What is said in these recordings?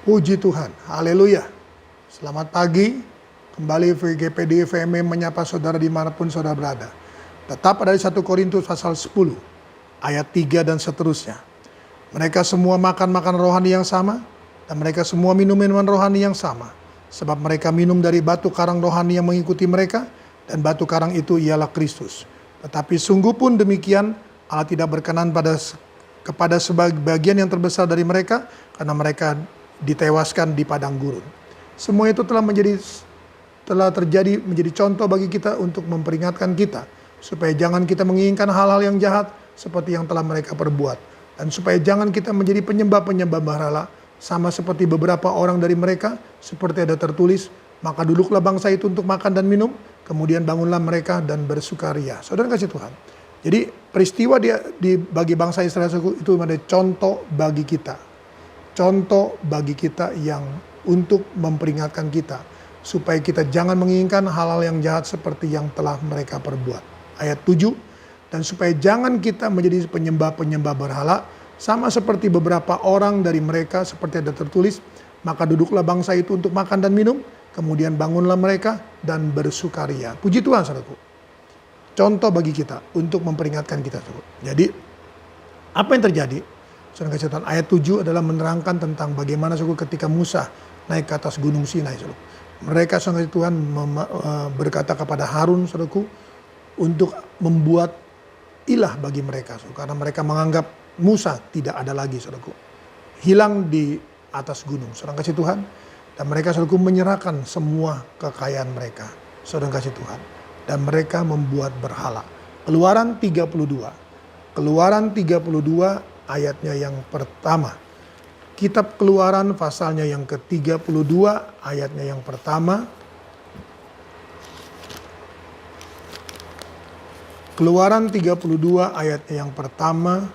Puji Tuhan, haleluya. Selamat pagi, kembali VGPD VMM menyapa saudara dimanapun saudara berada. Tetap ada di 1 Korintus pasal 10, ayat 3 dan seterusnya. Mereka semua makan rohani yang sama, dan mereka semua minum minuman rohani yang sama. Sebab mereka minum dari batu karang rohani yang mengikuti mereka, dan batu karang itu ialah Kristus. Tetapi sungguh pun demikian, Allah tidak berkenan kepada sebagian yang terbesar dari mereka, karena mereka ditewaskan di padang gurun. Semua itu telah terjadi menjadi contoh bagi kita untuk memperingatkan kita supaya jangan kita menginginkan hal-hal yang jahat seperti yang telah mereka perbuat, dan supaya jangan kita menjadi penyembah berhala sama seperti beberapa orang dari mereka, seperti ada tertulis, maka duduklah bangsa itu untuk makan dan minum, kemudian bangunlah mereka dan bersukaria. Saudara kasih Tuhan. Jadi peristiwa bagi bangsa Israel itu ada contoh bagi kita. Contoh bagi kita yang untuk memperingatkan kita supaya kita jangan menginginkan hal-hal yang jahat seperti yang telah mereka perbuat. Ayat 7, dan supaya jangan kita menjadi penyembah berhala sama seperti beberapa orang dari mereka, seperti ada tertulis, maka duduklah bangsa itu untuk makan dan minum, kemudian bangunlah mereka dan bersukaria. Puji Tuhan, saudaraku. Contoh bagi kita untuk memperingatkan kita. Jadi apa yang terjadi? Saudara kasih Tuhan, ayat 7 adalah menerangkan tentang bagaimana ketika Musa naik ke atas gunung Sinai. Mereka saudara kasih Tuhan berkata kepada Harun, saudaraku, untuk membuat ilah bagi mereka. Karena mereka menganggap Musa tidak ada lagi, saudaraku. Hilang di atas gunung, saudara kasih Tuhan. Dan mereka, saudaraku, menyerahkan semua kekayaan mereka, saudara kasih Tuhan. Dan mereka membuat berhala. Keluaran 32 ayatnya yang pertama. Kitab Keluaran pasalnya yang ke-32 ayatnya yang pertama. Keluaran 32 ayatnya yang pertama.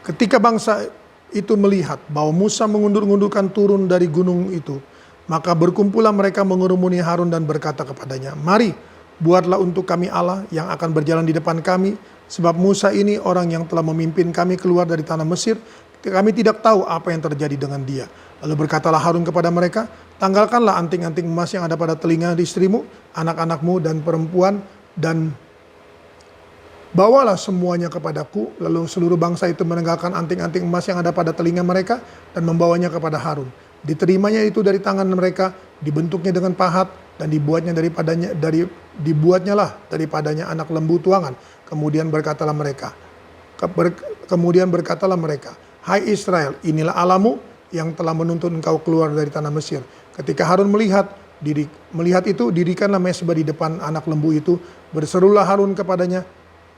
Ketika bangsa itu melihat bahwa Musa mengundur-undurkan turun dari gunung itu, maka berkumpullah mereka mengurumuni Harun dan berkata kepadanya, "Mari, buatlah untuk kami Allah yang akan berjalan di depan kami, sebab Musa ini orang yang telah memimpin kami keluar dari tanah Mesir. Kami tidak tahu apa yang terjadi dengan dia." Lalu berkatalah Harun kepada mereka, "Tanggalkanlah anting-anting emas yang ada pada telinga istrimu, anak-anakmu dan perempuan, dan bawalah semuanya kepadaku." Lalu seluruh bangsa itu menanggalkan anting-anting emas yang ada pada telinga mereka dan membawanya kepada Harun. Diterimanya itu dari tangan mereka, dibentuknya dengan pahat, dan dibuatnya daripadanya anak lembu tuangan. Kemudian berkatalah mereka, "Hai Israel, inilah Allahmu yang telah menuntun engkau keluar dari tanah Mesir." Ketika Harun melihat itu, dirikanlah mezbah di depan anak lembu itu. Berserulah Harun kepadanya,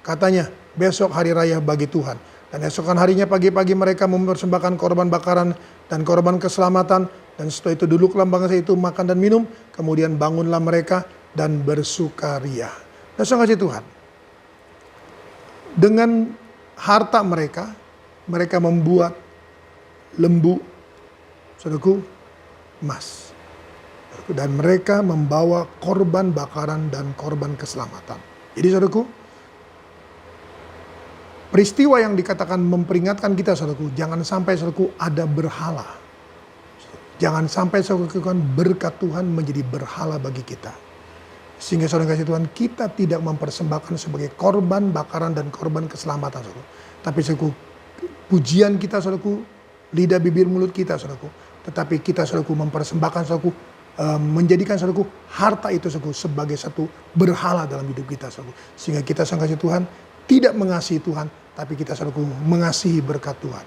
katanya, "Besok hari raya bagi Tuhan." Dan esokan harinya pagi-pagi mereka mempersembahkan korban bakaran dan korban keselamatan. Dan setelah itu duduklah bangsa itu makan dan minum. Kemudian bangunlah mereka dan bersukaria. Nah, saudara kasih Tuhan, dengan harta mereka membuat lembu, saudaraku, emas. Dan mereka membawa korban bakaran dan korban keselamatan. Jadi saudaraku, peristiwa yang dikatakan memperingatkan kita, saudaraku, jangan sampai, saudaraku, ada berhala. Jangan sampai, saudaraku, berkat Tuhan menjadi berhala bagi kita. Sehingga saudara kasih Tuhan, kita tidak mempersembahkan sebagai korban bakaran dan korban keselamatan, saudaraku. Tapi, saudaraku, pujian kita, saudaraku, lidah bibir mulut kita, saudaraku. Tetapi kita, saudaraku, mempersembahkan, saudaraku, menjadikan, saudaraku, harta itu, saudaraku, sebagai satu berhala dalam hidup kita, saudaraku. Sehingga kita, saudara kasih Tuhan, tidak mengasihi Tuhan, tapi kita, saudaraku, mengasihi berkat Tuhan.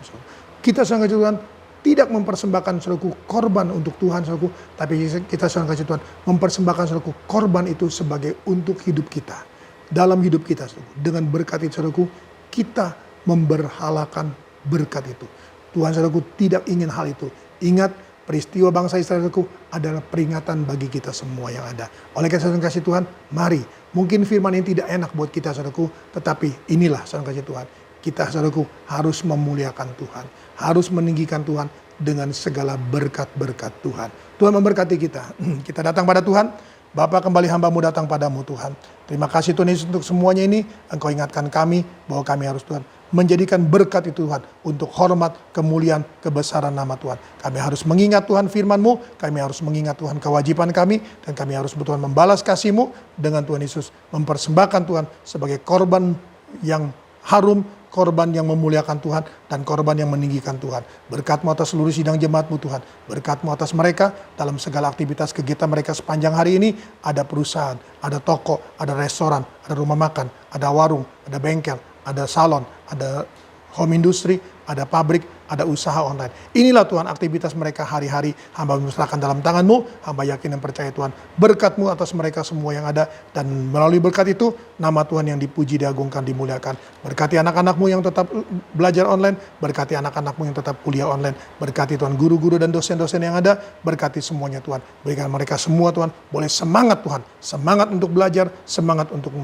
Kita, saudara kasih Tuhan, tidak mempersembahkan, saudaraku, korban untuk Tuhan, saudaraku, tapi kita, saudara kasih Tuhan, mempersembahkan, saudaraku, korban itu sebagai untuk hidup kita. Dalam hidup kita, saudaraku, dengan berkat itu, saudaraku, kita memberhalakan berkat itu. Tuhan, saudaraku, tidak ingin hal itu. Ingat, peristiwa bangsa Israel, saudaraku, adalah peringatan bagi kita semua yang ada. Oleh karena saudara kasih Tuhan, mari. Mungkin firman ini tidak enak buat kita, saudaraku, tetapi inilah, saudara kasih Tuhan, kita, saudaraku, harus memuliakan Tuhan, harus meninggikan Tuhan dengan segala berkat-berkat Tuhan. Tuhan memberkati kita. Kita datang pada Tuhan. Bapa, kembali hamba-Mu datang padamu, Tuhan. Terima kasih Tuhan Yesus untuk semuanya ini. Engkau ingatkan kami bahwa kami harus, Tuhan, menjadikan berkat itu Tuhan, untuk hormat, kemuliaan, kebesaran nama Tuhan. Kami harus mengingat Tuhan firman-Mu, kami harus mengingat Tuhan kewajiban kami, dan kami harus Tuhan membalas kasih-Mu dengan Tuhan Yesus, mempersembahkan Tuhan sebagai korban yang harum, korban yang memuliakan Tuhan, dan korban yang meninggikan Tuhan. Berkat-Mu atas seluruh sidang jemaat-Mu Tuhan. Berkat-Mu atas mereka dalam segala aktivitas kegiatan mereka sepanjang hari ini. Ada perusahaan, ada toko, ada restoran, ada rumah makan, ada warung, ada bengkel, ada salon, ada home industry, ada pabrik, ada usaha online. Inilah Tuhan aktivitas mereka hari-hari. Hamba menyerahkan dalam tangan-Mu. Hamba yakin dan percaya Tuhan, berkat-Mu atas mereka semua yang ada. Dan melalui berkat itu, nama Tuhan yang dipuji, diagungkan, dimuliakan. Berkati anak-anak-Mu yang tetap belajar online. Berkati anak-anak-Mu yang tetap kuliah online. Berkati Tuhan guru-guru dan dosen-dosen yang ada. Berkati semuanya Tuhan. Berikan mereka semua Tuhan boleh semangat Tuhan. Semangat untuk belajar, semangat untuk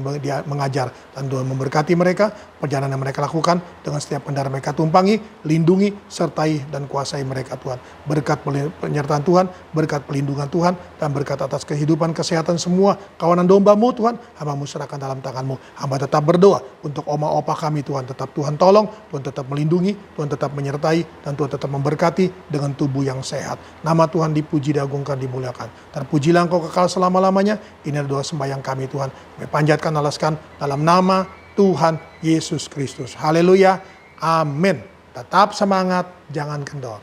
mengajar. Dan Tuhan memberkati mereka, perjalanan yang mereka lakukan dengan setiap kendaraan mereka tumpangi, lindungi, sertai dan kuasai mereka Tuhan. Berkat penyertaan Tuhan, berkat pelindungan Tuhan, dan berkat atas kehidupan, kesehatan semua kawanan domba-Mu Tuhan, hamba-Mu serahkan dalam tangan-Mu. Hamba tetap berdoa untuk oma opa kami Tuhan, tetap Tuhan tolong, Tuhan tetap melindungi, Tuhan tetap menyertai, dan Tuhan tetap memberkati dengan tubuh yang sehat. Nama Tuhan dipuji, diagungkan, dimuliakan. Terpujilah Engkau kekal selama-lamanya. Ini adalah doa sembahyang kami Tuhan. Kami panjatkan, alaskan dalam nama Tuhan Yesus Kristus. Haleluya. Amin. Tetap semangat, jangan kendor.